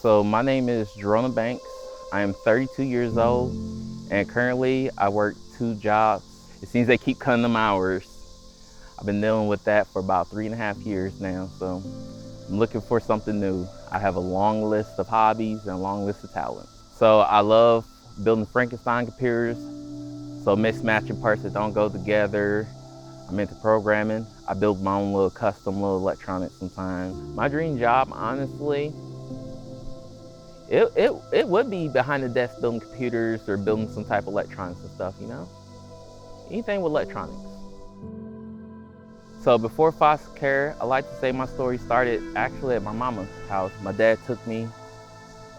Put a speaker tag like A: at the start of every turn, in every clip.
A: So my name is Jahrona. I am 32 years old, and currently I work 2 jobs. It seems they keep cutting them hours. I've been dealing with that for about 3.5 years now, so I'm looking for something new. I have a long list of hobbies and a long list of talents. So I love building Frankenstein computers, so mismatching parts that don't go together. I'm into programming. I build my own little custom little electronics sometimes. My dream job, honestly, it would be behind the desk building computers or building some type of electronics and stuff, you know? Anything with electronics. So before foster care, I like to say my story started actually at my mama's house. My dad took me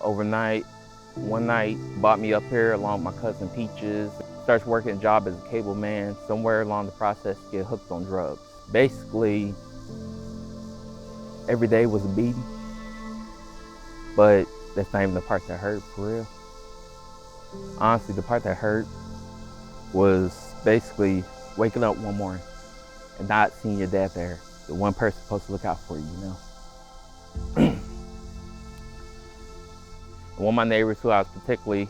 A: overnight, one night, brought me up here along with my cousin Peaches, starts working a job as a cable man, somewhere along the process get hooked on drugs. Basically, every day was a beating, but that's not even the part that hurt, for real. Honestly, the part that hurt was basically waking up one morning and not seeing your dad there, the one person supposed to look out for you, you know? And one of my neighbors who I was particularly,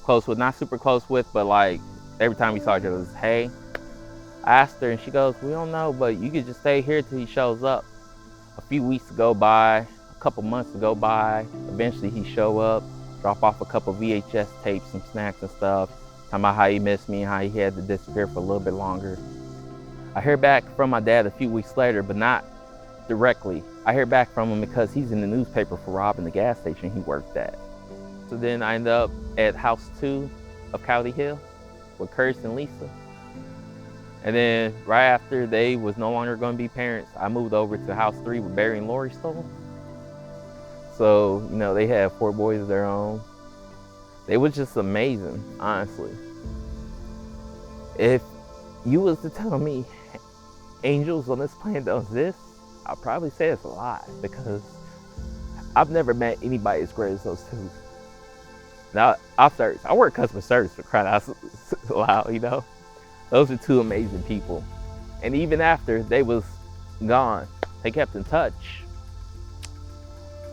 A: close with, not super close with, but like every time we saw each other, it was, hey. I asked her and she goes, we don't know, but you could just stay here till he shows up. A few weeks go by, a couple months go by, eventually he show up, drop off a couple VHS tapes, some snacks and stuff, talking about how he missed me and how he had to disappear for a little bit longer. I hear back from my dad a few weeks later, but not directly. I hear back from him because he's in the newspaper for robbing the gas station he worked at. So then I end up at house 2 of Coyote Hill with Chris and Lisa. And then right after they was no longer going to be parents, I moved over to house 3 with Barry and Lori Stoll. So, they had 4 boys of their own. They was just amazing, honestly. If you was to tell me angels on this planet don't exist, I'd probably say it's a lie, because I've never met anybody as great as those 2. Now, I work customer service, for crying out loud, you know? Those are 2 amazing people. And even after they was gone, they kept in touch.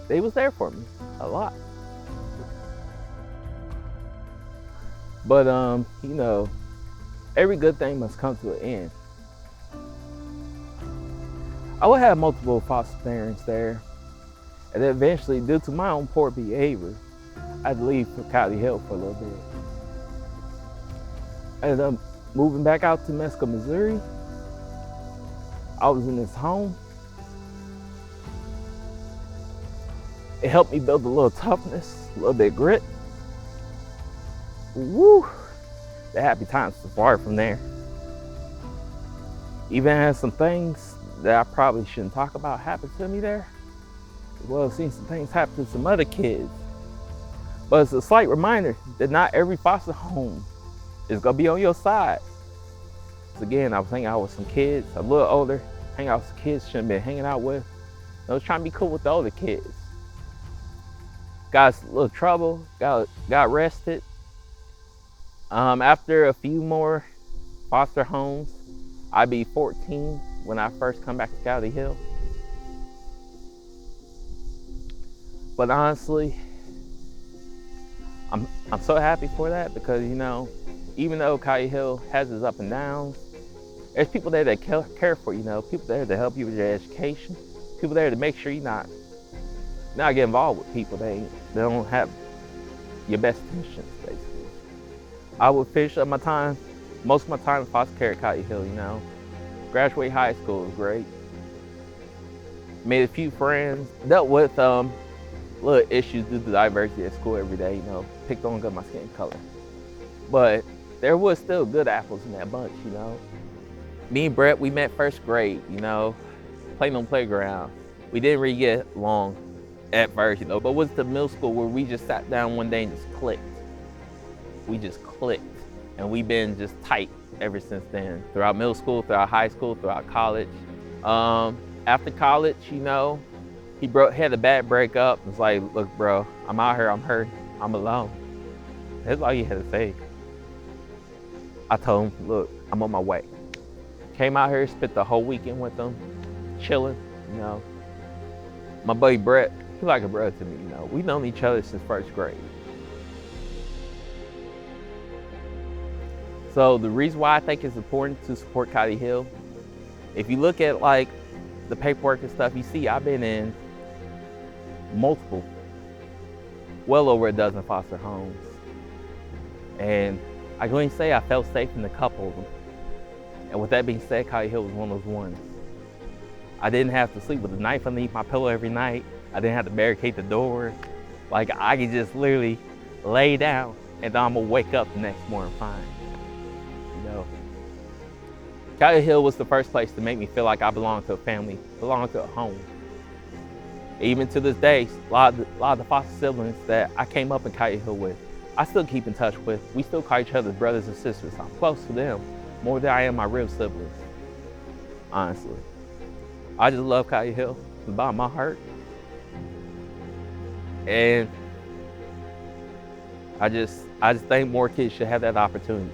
A: They was there for me a lot. But, every good thing must come to an end. I would have multiple foster parents there. And then eventually, due to my own poor behavior, I had to leave for Coyote Hill for a little bit. I ended up moving back out to Mesco, Missouri. I was in this home. It helped me build a little toughness, a little bit of grit. Woo! The happy times so far from there. Even had some things that I probably shouldn't talk about happen to me there. Well, I've seen some things happen to some other kids. But it's a slight reminder that not every foster home is gonna be on your side. So again, I was hanging out with some kids, a little older, hanging out with some kids shouldn't be hanging out with. I was trying to be cool with the older kids. Got a little trouble, got arrested. After a few more foster homes, I'd be 14 when I first come back to Coyote Hill. But honestly, I'm so happy for that, because even though Coyote Hill has its up and downs, there's people there that care for you, people there to help you with your education, people there to make sure you're not get involved with people they don't have your best intentions, basically. I would finish up most of my time in foster care at Coyote Hill, Graduate high school was great. Made a few friends, dealt with little issues due to diversity at school every day, picked on my skin color. But there was still good apples in that bunch, Me and Brett, we met first grade, playing on the playground. We didn't really get along at first, but it was the middle school where we just sat down one day and just clicked. We just clicked, and we've been just tight ever since then. Throughout middle school, throughout high school, throughout college. After college, he had a bad breakup. It's like, look, bro, I'm out here, I'm hurt, I'm alone. That's all he had to say. I told him, look, I'm on my way. Came out here, spent the whole weekend with them, chilling, My buddy Brett, He's like a brother to me, you know. We've known each other since first grade. So the reason why I think it's important to support Kylie Hill, if you look at like the paperwork and stuff, you see I've been in multiple, well over a dozen foster homes. And I can only say I felt safe in a couple of them. And with that being said, Kylie Hill was one of those ones. I didn't have to sleep with a knife underneath my pillow every night. I didn't have to barricade the door. Like, I could just literally lay down and I'm gonna wake up the next morning fine. You know, Kylie Hill was the first place to make me feel like I belonged to a family, belonged to a home. Even to this day, a lot of the foster siblings that I came up in Kylie Hill with, I still keep in touch with. We still call each other brothers and sisters. I'm close to them more than I am my real siblings, honestly. I just love Kylie Hill from the bottom of my heart. And I just think more kids should have that opportunity.